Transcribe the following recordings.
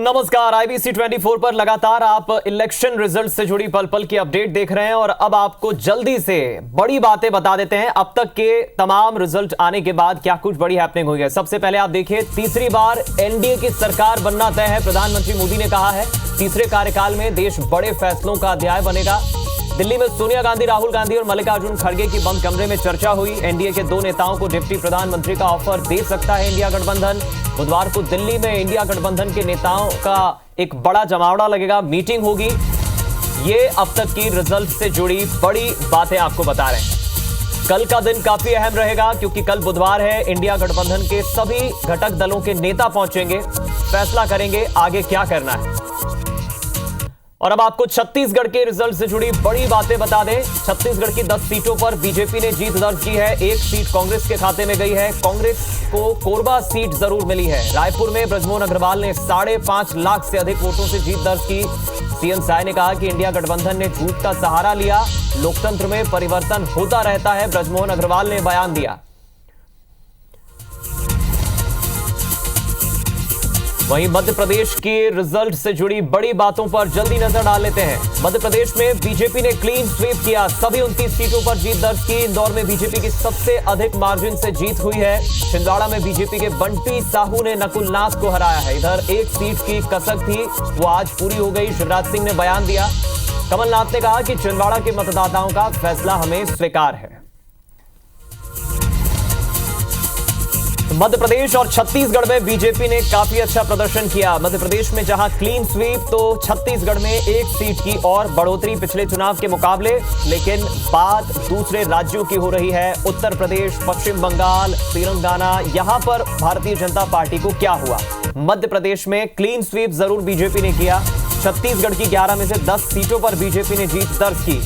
नमस्कार। आईबीसी 24 पर लगातार आप इलेक्शन रिजल्ट से जुड़ी पल पल की अपडेट देख रहे हैं और अब आपको जल्दी से बड़ी बातें बता देते हैं। अब तक के तमाम रिजल्ट आने के बाद क्या कुछ बड़ी हैपनिंग हुई है। सबसे पहले आप देखिए, तीसरी बार एनडीए की सरकार बनना तय है। प्रधानमंत्री मोदी ने कहा है तीसरे कार्यकाल में देश बड़े फैसलों का अध्याय बनेगा। दिल्ली में सोनिया गांधी, राहुल गांधी और मल्लिकार्जुन खड़गे की बंद कमरे में चर्चा हुई। एनडीए के दो नेताओं को डिप्टी प्रधानमंत्री का ऑफर दे सकता है इंडिया गठबंधन। बुधवार को दिल्ली में इंडिया गठबंधन के नेताओं का एक बड़ा जमावड़ा लगेगा, मीटिंग होगी। ये अब तक की रिजल्ट से जुड़ी बड़ी बातें आपको बता रहे हैं। कल का दिन काफी अहम रहेगा क्योंकि कल बुधवार है। इंडिया गठबंधन के सभी घटक दलों के नेता पहुंचेंगे, फैसला करेंगे आगे क्या करना है। और अब आपको छत्तीसगढ़ के रिजल्ट से जुड़ी बड़ी बातें बता दें। छत्तीसगढ़ की 10 सीटों पर बीजेपी ने जीत दर्ज की है। एक सीट कांग्रेस के खाते में गई है। कांग्रेस को कोरबा सीट जरूर मिली है। रायपुर में बृजमोहन अग्रवाल ने 5.5 लाख से अधिक वोटों से जीत दर्ज की। सीएम साय ने कहा कि इंडिया गठबंधन ने झूठ का सहारा लिया, लोकतंत्र में परिवर्तन होता रहता है, बृजमोहन अग्रवाल ने बयान दिया। वहीं मध्य प्रदेश की रिजल्ट से जुड़ी बड़ी बातों पर जल्दी नजर डाल लेते हैं। मध्य प्रदेश में बीजेपी ने क्लीन स्वीप किया, सभी 29 सीटों पर जीत दर्ज की। इंदौर में बीजेपी की सबसे अधिक मार्जिन से जीत हुई है। छिंदवाड़ा में बीजेपी के बंटी साहू ने नकुल नाथ को हराया है। इधर एक सीट की कसक थी, वो आज पूरी हो गई। शिवराज सिंह ने बयान दिया। कमलनाथ ने कहा कि छिंदवाड़ा के मतदाताओं का फैसला हमें स्वीकार है। मध्य प्रदेश और छत्तीसगढ़ में बीजेपी ने काफी अच्छा प्रदर्शन किया। मध्य प्रदेश में जहां क्लीन स्वीप, तो छत्तीसगढ़ में एक सीट की और बढ़ोतरी पिछले चुनाव के मुकाबले। लेकिन बात दूसरे राज्यों की हो रही है। उत्तर प्रदेश, पश्चिम बंगाल, तेलंगाना, यहां पर भारतीय जनता पार्टी को क्या हुआ। मध्य प्रदेश में क्लीन स्वीप जरूर बीजेपी ने किया। छत्तीसगढ़ की 11 में से 10 सीटों पर बीजेपी ने जीत दर्ज की।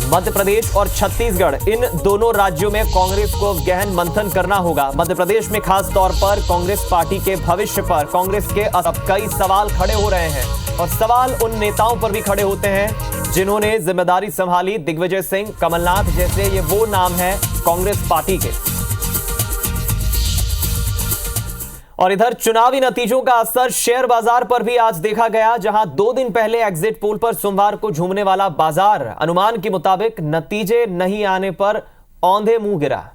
मध्य प्रदेश और छत्तीसगढ़, इन दोनों राज्यों में कांग्रेस को गहन मंथन करना होगा। मध्य प्रदेश में खास तौर पर कांग्रेस पार्टी के भविष्य पर कांग्रेस के अब कई सवाल खड़े हो रहे हैं और सवाल उन नेताओं पर भी खड़े होते हैं जिन्होंने जिम्मेदारी संभाली। दिग्विजय सिंह, कमलनाथ जैसे ये वो नाम हैं कांग्रेस पार्टी के। और इधर चुनावी नतीजों का असर शेयर बाजार पर भी आज देखा गया। जहां 2 दिन पहले एग्जिट पोल पर सोमवार को झूमने वाला बाजार अनुमान के मुताबिक नतीजे नहीं आने पर औंधे मुंह गिरा।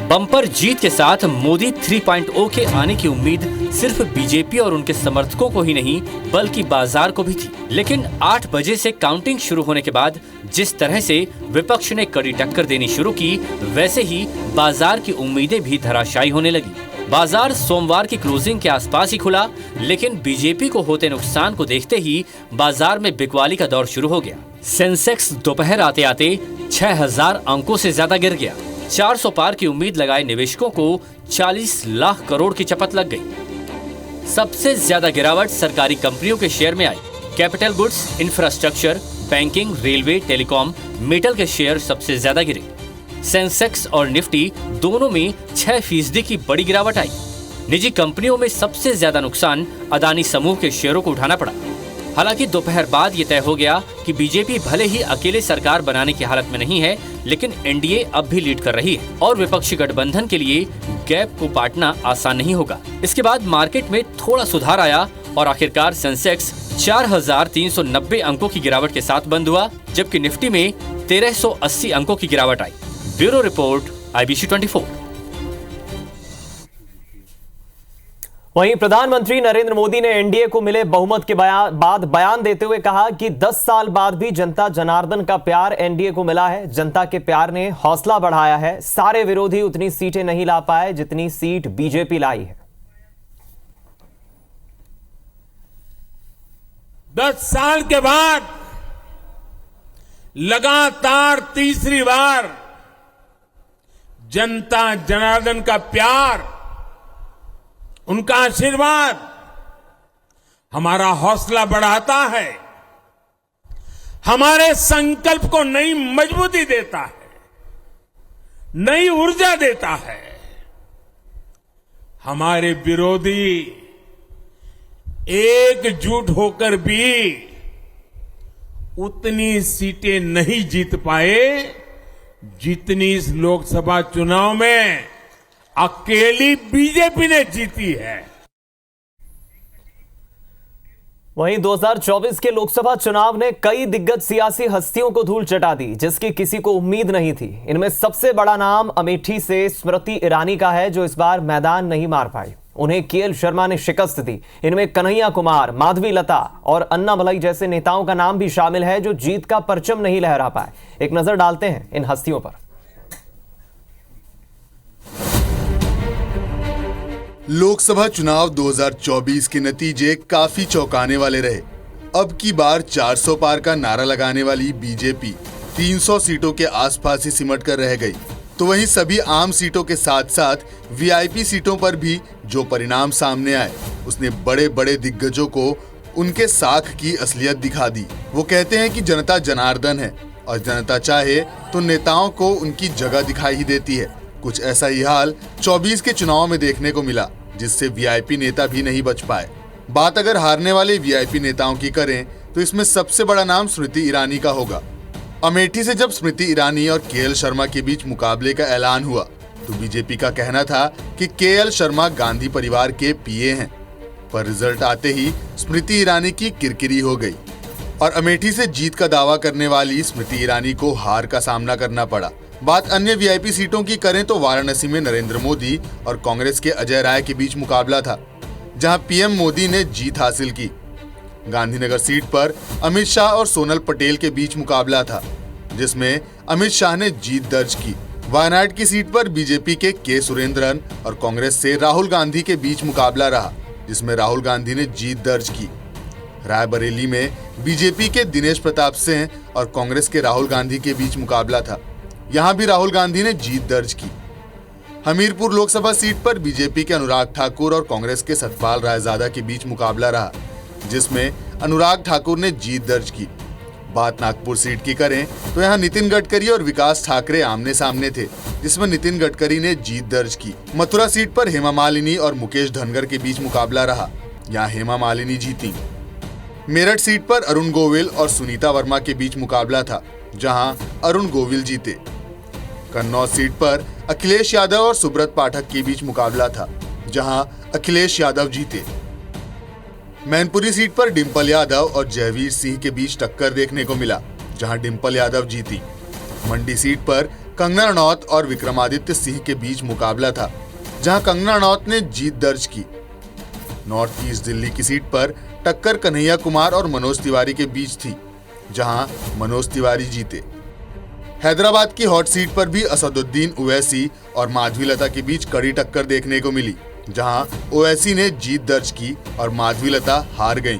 बम्पर जीत के साथ मोदी 3.0 के आने की उम्मीद सिर्फ बीजेपी और उनके समर्थकों को ही नहीं बल्कि बाजार को भी थी। लेकिन 8 बजे से काउंटिंग शुरू होने के बाद जिस तरह से विपक्ष ने कड़ी टक्कर देनी शुरू की, वैसे ही बाजार की उम्मीदें भी धराशायी होने लगी। बाजार सोमवार की क्लोजिंग के आसपास ही खुला, लेकिन बीजेपी को होते नुकसान को देखते ही बाजार में बिकवाली का दौर शुरू हो गया। सेंसेक्स दोपहर आते आते 6000 अंकों से ज्यादा गिर गया। 400 पार की उम्मीद लगाए निवेशकों को 40 लाख करोड़ की चपत लग गई। सबसे ज्यादा गिरावट सरकारी कंपनियों के शेयर में आई। Capital goods, infrastructure, banking, railway, telecom, metal के शेयर सबसे ज्यादा गिरे। सेंसेक्स और निफ्टी दोनों में 6% की बड़ी गिरावट आई। निजी कंपनियों में सबसे ज्यादा नुकसान अदानी समूह के शेयरों को उठाना पड़ा। हालांकि दोपहर बाद ये तय हो गया कि बीजेपी भले ही अकेले सरकार बनाने की हालत में नहीं है, लेकिन एनडीए अब भी लीड कर रही है और विपक्षी गठबंधन के लिए गैप को पाटना आसान नहीं होगा। इसके बाद मार्केट में थोड़ा सुधार आया और आखिरकार सेंसेक्स 4390 अंकों की गिरावट के साथ बंद हुआ, जबकि निफ्टी में 1380 अंकों की गिरावट आई। Bureau report, IBC 24। वहीं प्रधानमंत्री नरेंद्र मोदी ने एनडीए को मिले बहुमत के बाद बयान देते हुए कहा कि 10 साल बाद भी जनता जनार्दन का प्यार एनडीए को मिला है। जनता के प्यार ने हौसला बढ़ाया है। सारे विरोधी उतनी सीटें नहीं ला पाए जितनी सीट बीजेपी लाई है। 10 साल के बाद लगातार तीसरी बार जनता जनार्दन का प्यार, उनका आशीर्वाद हमारा हौसला बढ़ाता है, हमारे संकल्प को नई मजबूती देता है, नई ऊर्जा देता है। हमारे विरोधी एकजुट होकर भी उतनी सीटें नहीं जीत पाए जितनी इस लोकसभा चुनाव में अकेली बीजेपी ने जीती है। वहीं 2024 के लोकसभा चुनाव ने कई दिग्गज सियासी हस्तियों को धूल चटा दी, जिसकी किसी को उम्मीद नहीं थी। इनमें सबसे बड़ा नाम अमेठी से स्मृति ईरानी का है, जो इस बार मैदान नहीं मार पाई। उन्हें केएल शर्मा ने शिकस्त दी। इनमें कन्हैया कुमार, माधवीलता और अन्नामलाई जैसे नेताओं का नाम भी शामिल है, जो जीत का परचम नहीं लहरा पाए। एक नजर डालते हैं इन हस्तियों पर। लोकसभा चुनाव 2024 के नतीजे काफी चौंकाने वाले रहे। अब की बार 400 पार का नारा लगाने वाली बीजेपी 300 सीटों के आसपास ही सिमट कर रह गई। तो वहीं सभी आम सीटों के साथ साथ वीआईपी सीटों पर भी जो परिणाम सामने आए, उसने बड़े बड़े दिग्गजों को उनके साख की असलियत दिखा दी। वो कहते हैं कि जनता जनार्दन है और जनता चाहे तो नेताओं को उनकी जगह दिखाई ही देती है। कुछ ऐसा ही हाल 24 के चुनाव में देखने को मिला, जिससे वीआईपी नेता भी नहीं बच पाए। बात अगर हारने वाले वीआईपी नेताओं की करें तो इसमें सबसे बड़ा नाम स्मृति ईरानी का होगा। अमेठी से जब स्मृति ईरानी और केएल शर्मा के बीच मुकाबले का ऐलान हुआ तो बीजेपी का कहना था कि केएल शर्मा गांधी परिवार के पीए हैं, पर रिजल्ट आते ही स्मृति ईरानी की किरकिरी हो गई और अमेठी से जीत का दावा करने वाली स्मृति ईरानी को हार का सामना करना पड़ा। बात अन्य वीआईपी सीटों की करें तो वाराणसी में नरेंद्र मोदी और कांग्रेस के अजय राय के बीच मुकाबला था, जहां पीएम मोदी ने जीत हासिल की। गांधीनगर सीट पर अमित शाह और सोनल पटेल के बीच मुकाबला था, जिसमें अमित शाह ने जीत दर्ज की। वायनाड की सीट पर बीजेपी के सुरेंद्रन और कांग्रेस से राहुल गांधी के बीच मुकाबला रहा, जिसमें राहुल गांधी ने जीत दर्ज की। रायबरेली में बीजेपी के दिनेश प्रताप सिंह और कांग्रेस के राहुल गांधी के बीच मुकाबला था, यहां भी राहुल गांधी ने जीत दर्ज की। हमीरपुर लोकसभा सीट पर बीजेपी के अनुराग ठाकुर और कांग्रेस के सतपाल रायजादा के बीच मुकाबला रहा, जिसमें अनुराग ठाकुर ने जीत दर्ज की। बात नागपुर सीट की करें तो यहां नितिन गडकरी और विकास ठाकरे आमने सामने थे, जिसमें नितिन गडकरी ने जीत दर्ज की। मथुरा सीट पर हेमा मालिनी और मुकेश धनगर के बीच मुकाबला रहा, यहां हेमा मालिनी जीती। मेरठ सीट पर अरुण गोविल और सुनीता वर्मा के बीच मुकाबला था, जहां अरुण गोविल जीते। कन्नौज सीट पर अखिलेश यादव और सुब्रत पाठक के बीच मुकाबला था, जहां अखिलेश यादव जीते। मैनपुरी सीट पर डिंपल यादव और जयवीर सिंह के बीच टक्कर देखने को मिला, जहां डिंपल यादव जीती। मंडी सीट पर कंगना रनौत और विक्रमादित्य सिंह के बीच मुकाबला था, जहां कंगना रनौत ने जीत दर्ज की। नॉर्थ ईस्ट दिल्ली की सीट पर टक्कर कन्हैया कुमार और मनोज तिवारी के बीच थी, जहां मनोज तिवारी जीते। हैदराबाद की हॉट सीट पर भी असदुद्दीन ओवैसी और माधवीलता के बीच कड़ी टक्कर देखने को मिली, जहां ओवैसी ने जीत दर्ज की और माधवीलता हार गईं।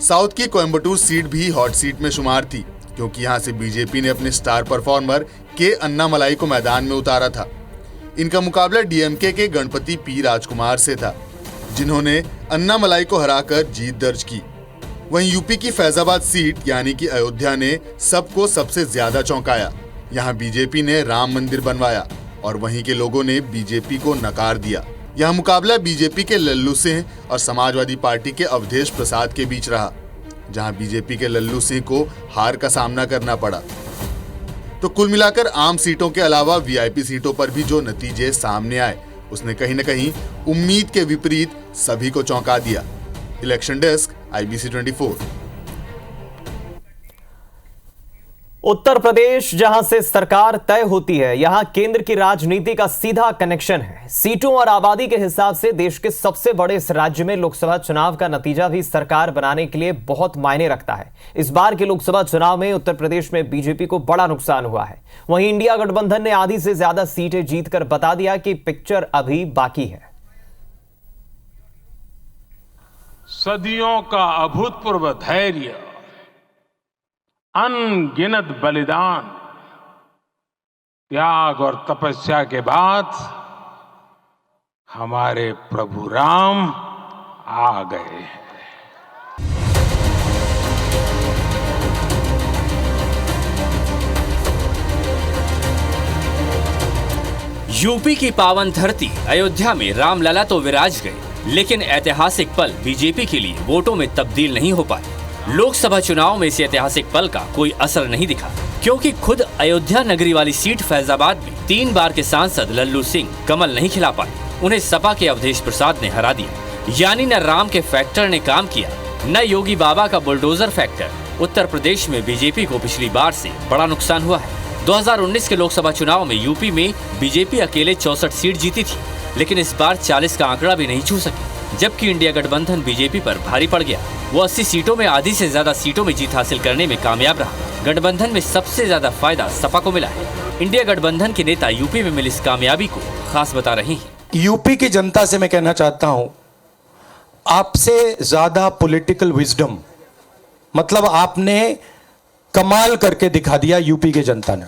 साउथ की कोयम्बटूर सीट भी हॉट सीट में शुमार थी, क्योंकि यहां से बीजेपी ने अपने स्टार परफॉर्मर के अन्नामलाई को मैदान में उतारा था। इनका मुकाबला डीएमके के गणपति पी राजकुमार से था, जिन्होंने अन्नामलाई को हराकर जीत दर्ज की। वहीं यूपी की फैजाबाद सीट यानी कि अयोध्या ने सबको सबसे ज्यादा चौंकाया। यहाँ बीजेपी ने राम मंदिर बनवाया और वहीं के लोगों ने बीजेपी को नकार दिया। यह मुकाबला बीजेपी के लल्लू सिंह और समाजवादी पार्टी के अवधेश प्रसाद के बीच रहा, जहां बीजेपी के लल्लू सिंह को हार का सामना करना पड़ा। तो कुल मिलाकर आम सीटों के अलावा वीआईपी सीटों पर भी जो नतीजे सामने आए, उसने कहीं न कहीं उम्मीद के विपरीत सभी को चौंका दिया। Election desk, IBC 24। Uttar Pradesh जहां से सरकार तय होती है, यहां केंद्र की राजनीति का सीधा कनेक्शन है। सीटों और आबादी के हिसाब से देश के सबसे बड़े इस राज्य में लोकसभा चुनाव का नतीजा भी सरकार बनाने के लिए बहुत मायने रखता है। इस बार के लोकसभा चुनाव में उत्तर प्रदेश में बीजेपी को बड़ा नुकसान हुआ है। वहीं इंडिया गठबंधन ने आधी से ज्यादा सीटें जीतकर बता दिया कि पिक्चर अभी बाकी है। सदियों का अभूतपूर्व धैर्य, अनगिनत बलिदान, त्याग और तपस्या के बाद हमारे प्रभु राम आ गए हैं। यूपी की पावन धरती अयोध्या में रामलला तो विराज गए, लेकिन ऐतिहासिक पल बीजेपी के लिए वोटों में तब्दील नहीं हो पाए। लोकसभा चुनाव में इस ऐतिहासिक पल का कोई असर नहीं दिखा। क्योंकि खुद अयोध्या नगरी वाली सीट फैजाबाद में 3 बार के सांसद लल्लू सिंह कमल नहीं खिला पाए। उन्हें सपा के अवधेश प्रसाद ने हरा दिया। यानी न राम के फैक्टर ने काम किया, न योगी बाबा का बुलडोजर फैक्टर। उत्तर प्रदेश में बीजेपी को पिछली बार से बड़ा नुकसान हुआ है। 2019 के लोकसभा चुनाव में यूपी में बीजेपी अकेले 64 सीट जीती थी, लेकिन इस बार 40 का आंकड़ा भी नहीं छू सकी। जबकि इंडिया गठबंधन बीजेपी पर भारी पड़ गया। वो 80 सीटों में आधी से ज्यादा सीटों में जीत हासिल करने में कामयाब रहा। गठबंधन में सबसे ज्यादा फायदा सपा को मिला है। इंडिया गठबंधन के नेता यूपी में मिली इस कामयाबी को खास बता रहे हैं। यूपी की जनता से मैं कहना चाहता हूं, आपसे ज्यादा पॉलिटिकल विजडम, मतलब आपने कमाल करके दिखा दिया। यूपी की जनता ने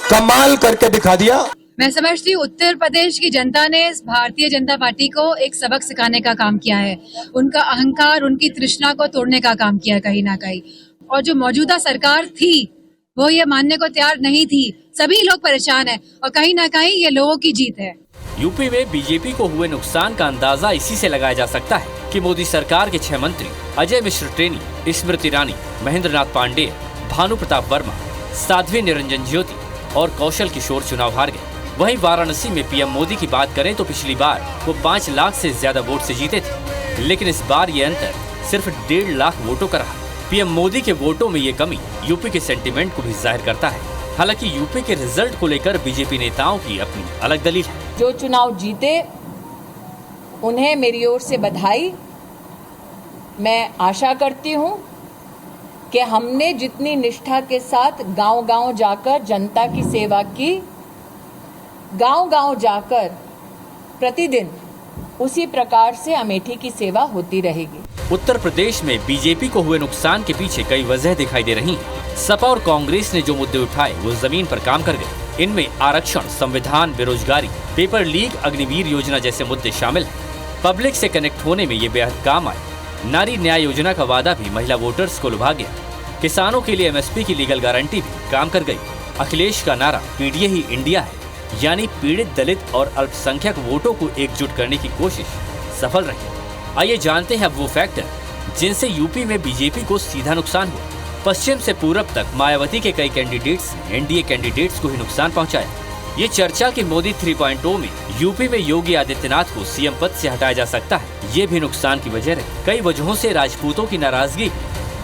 कमाल करके दिखा दिया। मैं समझती हूँ उत्तर प्रदेश की जनता ने भारतीय जनता पार्टी को एक सबक सिखाने का काम किया है। उनका अहंकार, उनकी तृष्णा को तोड़ने का काम किया कहीं ना कहीं। और जो मौजूदा सरकार थी वो ये मानने को तैयार नहीं थी। सभी लोग परेशान हैं और कहीं ना कहीं ये लोगों की जीत है। यूपी में बीजेपी को हुए नुकसान का अंदाजा इसी से लगाया जा सकता है कि मोदी सरकार के 6 मंत्री अजय मिश्र टेनी, स्मृति ईरानी, महेंद्र नाथ पांडेय, भानु प्रताप वर्मा, साध्वी निरंजन ज्योति और कौशल किशोर चुनाव हार गए। वहीं वाराणसी में पीएम मोदी की बात करें तो पिछली बार वो 5 लाख से ज्यादा वोट से जीते थे, लेकिन इस बार ये अंतर सिर्फ 1.5 लाख वोटों का रहा। पीएम मोदी के वोटों में ये कमी यूपी के सेंटीमेंट को भी जाहिर करता है। हालांकि यूपी के रिजल्ट को लेकर बीजेपी नेताओं की अपनी अलग दलील है। जो चुनाव जीते उन्हें मेरी ओर से बधाई। मैं आशा करती हूं कि हमने जितनी निष्ठा के साथ गांव-गांव जाकर जनता की सेवा की, गांव-गांव जाकर प्रतिदिन उसी प्रकार से अमेठी की सेवा होती रहेगी। उत्तर प्रदेश में बीजेपी को हुए नुकसान के पीछे कई वजह दिखाई दे रही हैं। सपा और कांग्रेस ने जो मुद्दे उठाए वो जमीन पर काम कर गए। इनमें आरक्षण, संविधान, बेरोजगारी, पेपर लीक, अग्निवीर योजना जैसे मुद्दे शामिल हैं। पब्लिक से कनेक्ट होने में ये बेहद काम आए। नारी न्याय योजना का वादा भी महिला वोटर्स को लुभा गया। किसानों के लिए एमएसपी की लीगल गारंटी भी काम कर गई। अखिलेश का नारा पीडीए ही इंडिया है, यानी पीड़ित, दलित और अल्पसंख्यक वोटों को एकजुट करने की कोशिश सफल रही। आइए जानते हैं अब वो फैक्टर जिनसे यूपी में बीजेपी को सीधा नुकसान हुआ। पश्चिम से पूरब तक मायावती के कई कैंडिडेट्स ने एनडीए कैंडिडेट्स को ही नुकसान पहुंचाया। ये चर्चा कि मोदी 3.0 में यूपी में योगी आदित्यनाथ को सीएम पद से हटाया जा सकता है, ये भी नुकसान की वजह रही। कई वजहों से राजपूतों की नाराजगी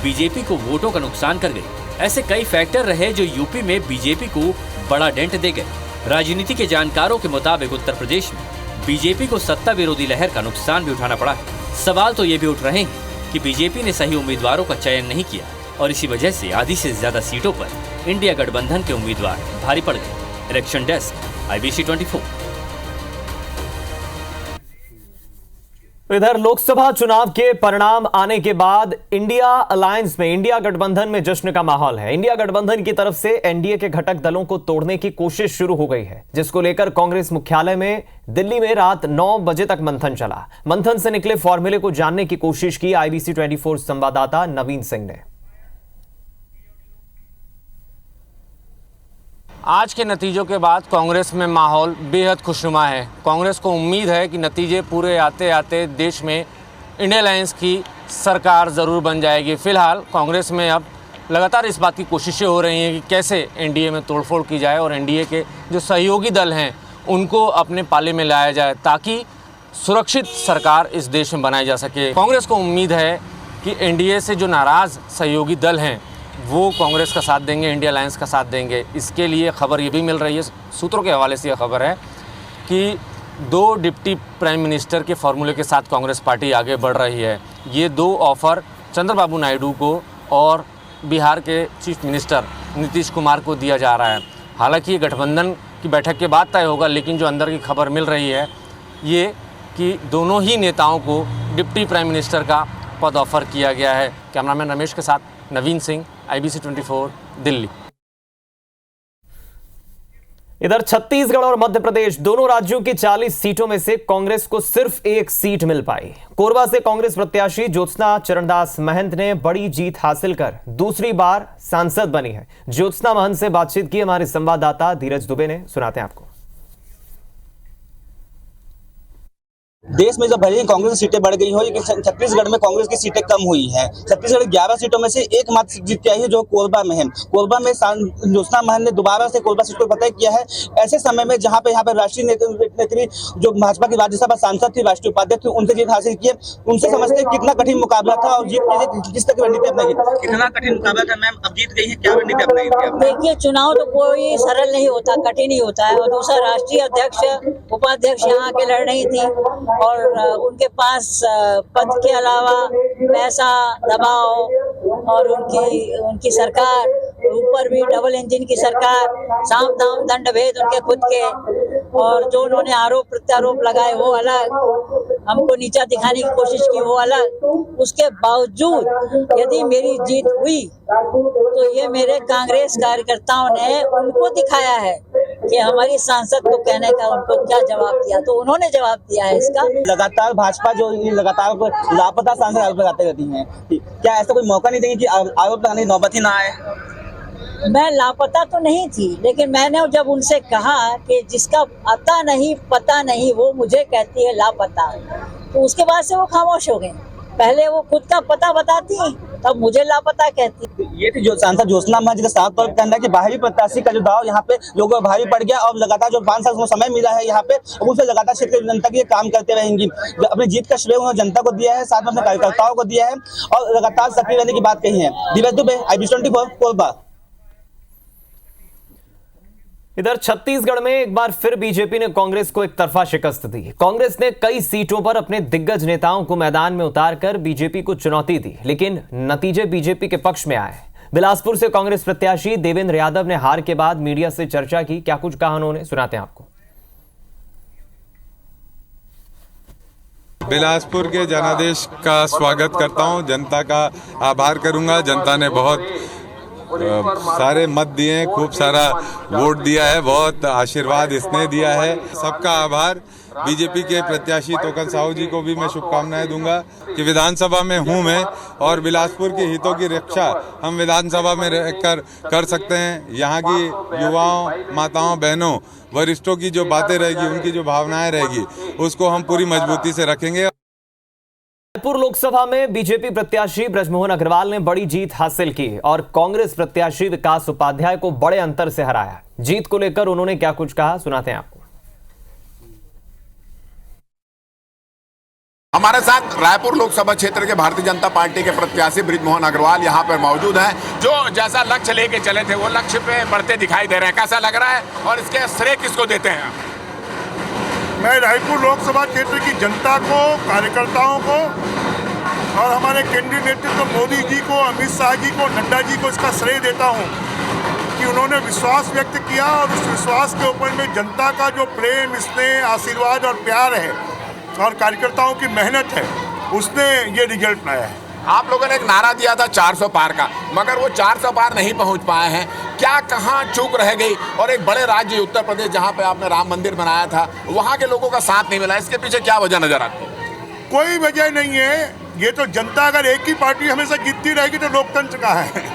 बीजेपी को वोटों का नुकसान कर गई। ऐसे कई फैक्टर रहे जो यूपी में बीजेपी को बड़ा डेंट दे गए। राजनीति के जानकारों के मुताबिक उत्तर प्रदेश में बीजेपी को सत्ता विरोधी लहर का नुकसान भी उठाना पड़ा है। सवाल तो ये भी उठ रहे हैं कि बीजेपी ने सही उम्मीदवारों का चयन नहीं किया और इसी वजह से आधी से ज्यादा सीटों पर इंडिया गठबंधन के उम्मीदवार भारी पड़ गए। Election desk, IBC 24। इधर लोकसभा चुनाव के परिणाम आने के बाद इंडिया अलायंस में, इंडिया गठबंधन में जश्न का माहौल है। इंडिया गठबंधन की तरफ से एनडीए के घटक दलों को तोड़ने की कोशिश शुरू हो गई है, जिसको लेकर कांग्रेस मुख्यालय में दिल्ली में रात 9 बजे तक मंथन चला। मंथन से निकले फॉर्मूले को जानने की कोशिश की IBC 24 संवाददाता नवीन सिंह ने। आज के नतीजों के बाद कांग्रेस में माहौल बेहद खुशनुमा है। कांग्रेस को उम्मीद है कि नतीजे पूरे आते आते देश में इंडिया अलायंस की सरकार ज़रूर बन जाएगी। फिलहाल कांग्रेस में अब लगातार इस बात की कोशिशें हो रही हैं कि कैसे एनडीए में तोड़फोड़ की जाए और एनडीए के जो सहयोगी दल हैं उनको अपने पाले में लाया जाए ताकि सुरक्षित सरकार इस देश में बनाई जा सके। कांग्रेस को उम्मीद है कि एनडीए से जो नाराज़ सहयोगी दल हैं वो कांग्रेस का साथ देंगे, इंडिया अलायंस का साथ देंगे। इसके लिए खबर ये भी मिल रही है, सूत्रों के हवाले से यह खबर है कि 2 डिप्टी प्राइम मिनिस्टर के फॉर्मूले के साथ कांग्रेस पार्टी आगे बढ़ रही है। ये 2 ऑफ़र चंद्रबाबू नायडू को और बिहार के चीफ मिनिस्टर नीतीश कुमार को दिया जा रहा है। हालांकि ये गठबंधन की बैठक के बाद तय होगा, लेकिन जो अंदर की खबर मिल रही है ये कि दोनों ही नेताओं को डिप्टी प्राइम मिनिस्टर का पद ऑफर किया गया है। कैमरामैन रमेश के साथ नवीन सिंह, IBC 24, दिल्ली। इधर छत्तीसगढ़ और मध्य प्रदेश दोनों राज्यों की 40 सीटों में से कांग्रेस को सिर्फ 1 सीट मिल पाई। कोरबा से कांग्रेस प्रत्याशी ज्योत्सना चरणदास महंत ने बड़ी जीत हासिल कर दूसरी बार सांसद बनी है। ज्योत्सना महंत से बातचीत की हमारे संवाददाता धीरज दुबे ने, सुनाते हैं आपको। देश में जब भले ही कांग्रेस की सीटें बढ़ गई हो, लेकिन छत्तीसगढ़ में कांग्रेस की सीटें कम हुई हैं। छत्तीसगढ़ 11 सीटों में से एकमात्र जीत के आई है जो कोरबा में है। कोरबा में ज्योत्सना महल ने दोबारा से कोरबा सीट को फतेह किया है। ऐसे समय में जहां पे यहाँ पर राष्ट्रीय नेत्री जो भाजपा की राज्यसभा सांसद थी, राष्ट्रीय उपाध्यक्ष थी, उनसे जीत हासिल की है। उनसे समझते हैं कितना कठिन मुकाबला था और जीत के लिए किस तरह की रणनीति अपनाई। कितना कठिन मुकाबला था मैम, अब जीत गई है, क्या रणनीति अपनाई? देखिए, चुनाव तो कोई सरल नहीं होता, कठिन ही होता है। और दूसरा, राष्ट्रीय अध्यक्ष उपाध्यक्ष यहाँ के लड़ रही थी और उनके पास पद के अलावा पैसा, दबाव और उनकी सरकार, ऊपर भी डबल इंजन की सरकार, साम दाम दंड भेद उनके खुद के, और जो उन्होंने आरोप प्रत्यारोप लगाए वो अलग, हमको नीचा दिखाने की कोशिश की वो अलग। उसके बावजूद यदि मेरी जीत हुई तो ये मेरे कांग्रेस कार्यकर्ताओं ने उनको दिखाया है कि हमारी सांसद को कहने का उनको क्या जवाब दिया, तो उन्होंने जवाब दिया है इसका। लगातार भाजपा जो लगातार लापता सांसद आरोप लगाते रहती हैं, क्या ऐसा कोई मौका नहीं देंगे कि आरोप लगाने की नौबत ही ना आए? मैं लापता तो नहीं थी, लेकिन मैंने जब उनसे कहा कि जिसका आता नहीं पता नहीं वो मुझे कहती है लापता, तो उसके बाद से वो खामोश हो गए। पहले वो खुद का पता बताती, तब मुझे लापता कहती। ये थी जो सांसद ज्योत्सना महल का साफ तौर पर कहना है कि बाहरी प्रत्याशी का जो दाव यहाँ पे लोगों को भारी पड़ गया और लगातार जो 5 साल को समय मिला है यहाँ पे, उनसे लगातार क्षेत्र की जनता के लिए काम करते रहेंगी। अपनी जीत का श्रेय उन्होंने जनता को दिया है, साथ में अपने कार्यकर्ताओं को दिया है और लगातार सक्रिय रहने की बात कही है। दिवस दुबे, IBC24, कोरबा। इधर छत्तीसगढ़ में एक बार फिर बीजेपी ने कांग्रेस को एक तरफा शिकस्त दी। कांग्रेस ने कई सीटों पर अपने दिग्गज नेताओं को मैदान में उतारकर बीजेपी को चुनौती दी, लेकिन नतीजे बीजेपी के पक्ष में आए। बिलासपुर से कांग्रेस प्रत्याशी देवेंद्र यादव ने हार के बाद मीडिया से चर्चा की। क्या कुछ कहा उन्होंने, सुनाते हैं आपको। बिलासपुर के जनादेश का स्वागत करता हूं, जनता का आभार करूंगा। जनता ने बहुत सारे मत दिए, खूब सारा वोट दिया है, बहुत आशीर्वाद इसने दिया है, सबका आभार। बीजेपी के प्रत्याशी तोकन साहू जी को भी मैं शुभकामनाएं दूंगा कि विधानसभा में हूं मैं और बिलासपुर के हितों की रक्षा हम विधानसभा में रहकर कर सकते हैं। यहाँ की युवाओं, माताओं, बहनों, वरिष्ठों की जो बातें रहेगी, उनकी जो भावनाएं रहेगी, उसको हम पूरी मजबूती से रखेंगे। रायपुर लोकसभा में बीजेपी प्रत्याशी ब्रजमोहन अग्रवाल ने बड़ी जीत हासिल की और कांग्रेस प्रत्याशी विकास उपाध्याय को बड़े अंतर से हराया। जीत को लेकर उन्होंने क्या कुछ कहा, सुनाते हैं आपको। हमारे साथ रायपुर लोकसभा क्षेत्र के भारतीय जनता पार्टी के प्रत्याशी ब्रजमोहन अग्रवाल यहाँ पर मौजूद हैं, जो जैसा लक्ष्य लेके चले थे वो लक्ष्य पे बढ़ते दिखाई दे रहे हैं। कैसा लग रहा है और इसके श्रेय किसको देते हैं? मैं रायपुर लोकसभा क्षेत्र की जनता को, कार्यकर्ताओं को और हमारे केंद्रीय नेतृत्व मोदी जी को, अमित शाह जी को, नड्डा जी को इसका श्रेय देता हूं कि उन्होंने विश्वास व्यक्त किया और उस विश्वास के ऊपर में जनता का जो प्रेम, स्नेह, आशीर्वाद और प्यार है और कार्यकर्ताओं की मेहनत है, उसने ये रिजल्ट लाया है। आप लोगों ने एक नारा दिया था 400 पार का, मगर वो 400 पार नहीं पहुंच पाए हैं। क्या कहाँ चूक रह गई? और एक बड़े राज्य उत्तर प्रदेश जहाँ पे आपने राम मंदिर बनाया था, वहाँ के लोगों का साथ नहीं मिला, इसके पीछे क्या वजह नजर आती है? कोई वजह नहीं है। ये तो जनता, अगर एक ही पार्टी हमेशा जीतती रहेगी तो लोकतंत्र कहाँ है?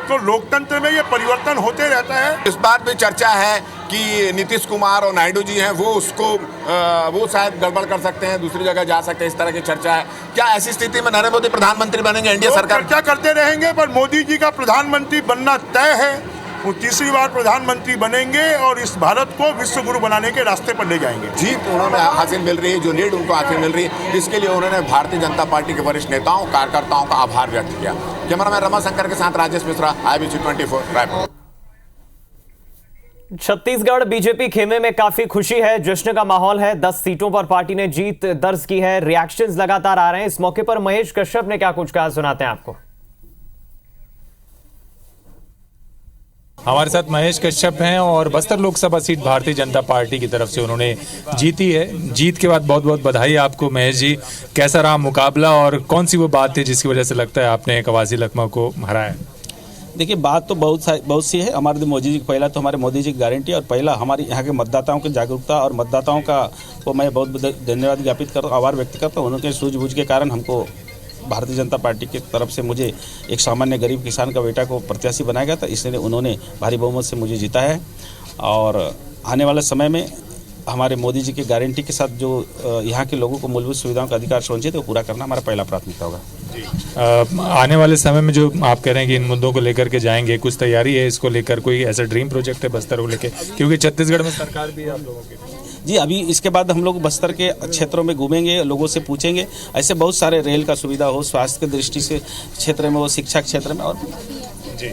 तो लोकतंत्र में ये परिवर्तन होते रहता है। इस बात भी चर्चा है कि नीतीश कुमार और नायडू जी हैं, वो शायद गड़बड़ कर सकते हैं, दूसरी जगह जा सकते हैं, इस तरह की चर्चा है। क्या ऐसी स्थिति में नरेंद्र मोदी प्रधानमंत्री बनेंगे? एनडीए सरकार चर्चा करते रहेंगे, पर मोदी जी का प्रधानमंत्री बनना तय है। वो तीसरी बार प्रधानमंत्री बनेंगे और इस भारत को विश्व गुरु बनाने के रास्ते पर ले जाएंगे। जीत उन्होंने हासिल मिल रही है, जो लीड उनको हासिल मिल रही है, इसके लिए उन्होंने भारतीय जनता पार्टी के वरिष्ठ नेताओं, कार्यकर्ताओं का आभार व्यक्त किया। कैमरामैन रमाशंकर के साथ राजेश मिश्रा, IBC24 रायपुर। छत्तीसगढ़ बीजेपी खेमे में काफी खुशी है, जश्न का माहौल है। 10 सीटों पर पार्टी ने जीत दर्ज की है। रिएक्शंस लगातार आ रहे हैं। इस मौके पर महेश कश्यप ने क्या कुछ कहा, सुनाते हैं आपको। हमारे साथ महेश कश्यप हैं और बस्तर लोकसभा सीट भारतीय जनता पार्टी की तरफ से उन्होंने जीती है। जीत के बाद बहुत बहुत बधाई आपको महेश जी। कैसा रहा मुकाबला और कौन सी वो बात थी जिसकी वजह से लगता है आपने कवासी लखमा को हराया? देखिए, बात तो बहुत सी है। हमारे मोदी जी, पहला तो हमारे मोदी जी की गारंटी और पहला हमारे यहाँ के मतदाताओं की जागरूकता और मतदाताओं का को मैं बहुत धन्यवाद ज्ञापित करता हूँ, आभार व्यक्त करता हूँ। उनके सूझबूझ के कारण हमको भारतीय जनता पार्टी की तरफ से मुझे एक सामान्य गरीब किसान का बेटा को प्रत्याशी बनाया गया था, इसलिए उन्होंने भारी बहुमत से मुझे जीता है। और आने वाले समय में हमारे मोदी जी की गारंटी के साथ जो यहाँ के लोगों को मूलभूत सुविधाओं का अधिकार वंचित है वो पूरा करना हमारा पहला प्राथमिकता होगा। आने वाले समय में जो आप कह रहे हैं कि इन मुद्दों को लेकर के जाएंगे, कुछ तैयारी है इसको लेकर? कोई ऐसा ड्रीम प्रोजेक्ट है बस्तर को लेकर, क्योंकि छत्तीसगढ़ में सरकार भी है आप लोगों की? जी, अभी इसके बाद हम लोग बस्तर के क्षेत्रों में घूमेंगे, लोगों से पूछेंगे, ऐसे बहुत सारे रेल का सुविधा हो, स्वास्थ्य की दृष्टि से क्षेत्र में हो, शिक्षा क्षेत्र में। और जी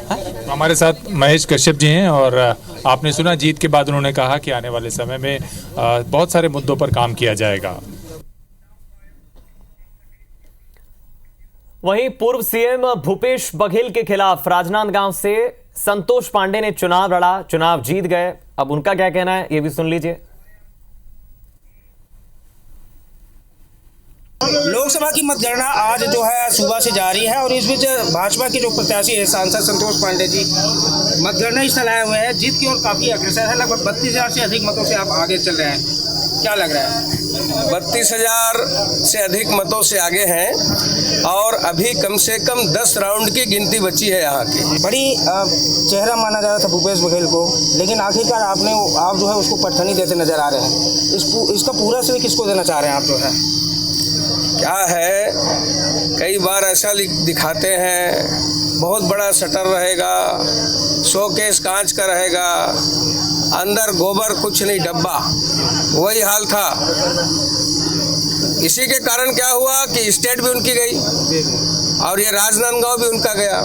हमारे साथ महेश कश्यप जी हैं और आपने सुना जीत के बाद उन्होंने कहा कि आने वाले समय में बहुत सारे मुद्दों पर काम किया जाएगा। वहीं पूर्व सीएम भूपेश बघेल के खिलाफ राजनांदगांव से संतोष पांडे ने चुनाव लड़ा, चुनाव जीत गए। अब उनका क्या कहना है ये भी सुन लीजिए। लोकसभा की मतगणना आज जो है सुबह से जारी है और इस बीच भाजपा के जो प्रत्याशी है सांसद संतोष पांडे जी मतगणना स्थल आए हुए हैं। जीत की ओर काफी अग्रसर है, लगभग 32,000 से अधिक मतों से आप आगे चल रहे हैं, क्या लग रहा है? 32,000 से अधिक मतों से आगे हैं और अभी कम से कम 10 राउंड की गिनती बची है यहाँ की। बड़ी चेहरा माना जा रहा था भूपेश बघेल को, लेकिन आखिरकार आप जो है उसको पटखनी देते नजर आ रहे हैं। इसका पूरा श्रेय किसको देना चाह रहे हैं आप? जो है क्या है, कई बार ऐसा दिखाते हैं बहुत बड़ा शटर रहेगा, शोकेस कांच का रहेगा, अंदर गोबर कुछ नहीं डब्बा, वही हाल था। इसी के कारण क्या हुआ कि स्टेट भी उनकी गई और ये राजनांदगांव भी उनका गया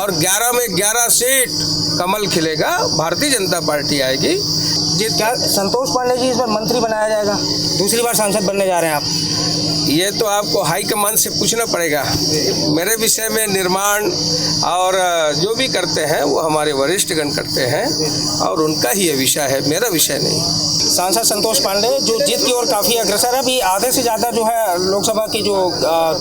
और 11 में 11 सीट कमल खिलेगा, भारतीय जनता पार्टी आएगी। क्या संतोष पांडे जी इस बार मंत्री बनाया जाएगा? दूसरी बार सांसद बनने जा रहे हैं आप? ये तो आपको हाईकमान से पूछना पड़ेगा। मेरे विषय में निर्माण और जो भी करते हैं वो हमारे वरिष्ठगण करते हैं और उनका ही ये विषय है, मेरा विषय नहीं। सांसद संतोष पांडे जो जीत की ओर काफी अग्रसर है, अभी आधे से ज्यादा जो है लोकसभा की जो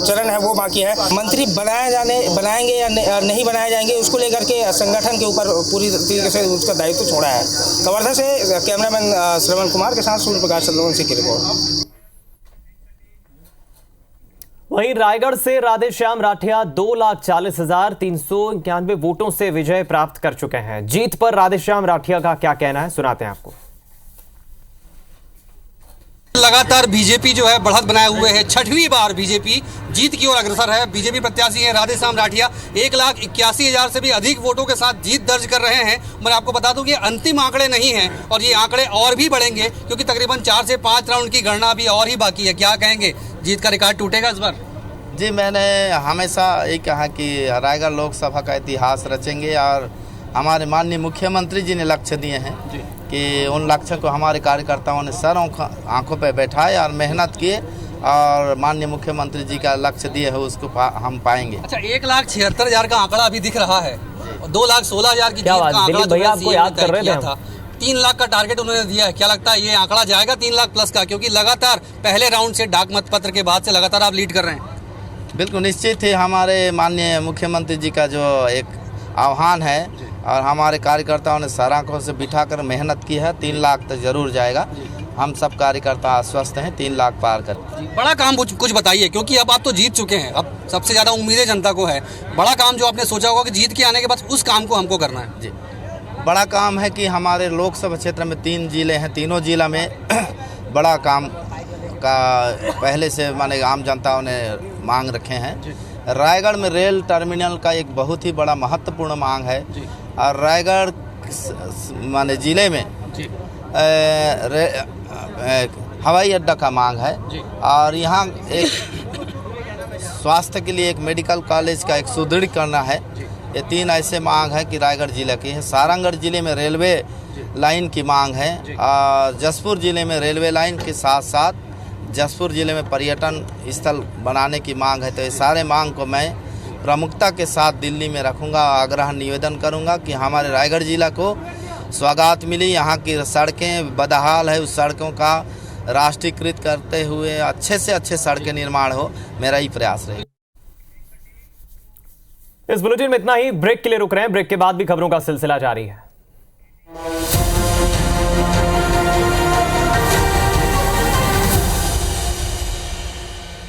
चरण है वो बाकी है। मंत्री बनाएंगे या नहीं बनाए जाएंगे उसको लेकर के संगठन के ऊपर पूरी तरीके से उसका दायित्व छोड़ा है। कवर्धा से कैमरामैन श्रवण कुमार के साथ सूर्य प्रकाश चंद्रवंशी की रिपोर्ट। वहीं रायगढ़ से राधेश्याम राठिया 2,40,391 वोटों से विजय प्राप्त कर चुके हैं। जीत पर राधेश्याम राठिया का क्या कहना है सुनाते हैं आपको। लगातार बीजेपी जो है बढ़त बनाए हुए है, 6वीं बार बीजेपी जीत की ओर अग्रसर है। बीजेपी प्रत्याशी हैं राधेश्याम राठिया 1,81,000 से भी अधिक वोटों के साथ जीत दर्ज कर रहे हैं। मैं आपको बता दूं कि अंतिम आंकड़े नहीं हैं और ये आंकड़े और भी बढ़ेंगे क्योंकि तकरीबन 4 से 5 राउंड की गणना अभी और ही बाकी है। क्या कहेंगे, जीत का रिकॉर्ड टूटेगा इस बार? जी, मैंने हमेशा ये कहा कि रायगढ़ लोकसभा का इतिहास रचेंगे और हमारे माननीय मुख्यमंत्री जी ने लक्ष्य दिए हैं कि उन लक्ष्य को हमारे कार्यकर्ताओं ने सर आंखों पर बैठाए और मेहनत किए और माननीय मुख्यमंत्री जी का लक्ष्य दिए है उसको हम पाएंगे। अच्छा, 1,76,000 का आंकड़ा अभी दिख रहा है, 2,16,000 की जीत का आंकड़ा था। 3 लाख का टारगेट उन्होंने दिया है। क्या लगता है ये आंकड़ा जाएगा 3 लाख प्लस का? क्योंकि लगातार पहले राउंड से डाक मत पत्र के बाद से लगातार आप लीड कर रहे हैं। बिल्कुल निश्चित ही हमारे माननीय मुख्यमंत्री जी का जो एक आह्वान है और हमारे कार्यकर्ताओं ने सर आंखों से बिठाकर मेहनत की है, 3 लाख तक जरूर जाएगा। हम सब कार्यकर्ता आश्वस्त हैं 3 लाख पार कर। बड़ा काम कुछ बताइए, क्योंकि अब आप तो जीत चुके हैं, अब सबसे ज़्यादा उम्मीदें जनता को है। बड़ा काम जो आपने सोचा होगा कि जीत के आने के बाद उस काम को हमको करना है। जी, बड़ा काम है कि हमारे लोकसभा क्षेत्र में 3 जिले हैं, तीनों जिला में बड़ा काम का पहले से माने आम जनताओं ने मांग रखे हैं। रायगढ़ में रेल टर्मिनल का एक बहुत ही बड़ा महत्वपूर्ण मांग है और रायगढ़ माने जिले में हवाई अड्डा का मांग है और यहाँ एक स्वास्थ्य के लिए एक मेडिकल कॉलेज का एक सुदृढ़ करना है। ये 3 ऐसे मांग है कि रायगढ़ जिले की है। सारंगढ़ जिले में रेलवे लाइन की मांग है और जसपुर जिले में रेलवे लाइन के साथ साथ जसपुर जिले में पर्यटन स्थल बनाने की मांग है। तो ये सारे मांग को मैं प्रमुखता के साथ दिल्ली में रखूंगा, आग्रह निवेदन करूंगा कि हमारे रायगढ़ जिला को सौगात मिली। यहाँ की सड़कें बदहाल है, उस सड़कों का राष्ट्रीयकृत करते हुए अच्छे से अच्छे सड़कें निर्माण हो, मेरा ही प्रयास रहेगा। इस बुलेटिन में इतना ही। ब्रेक के लिए रुक रहे हैं, ब्रेक के बाद भी खबरों का सिलसिला जारी है।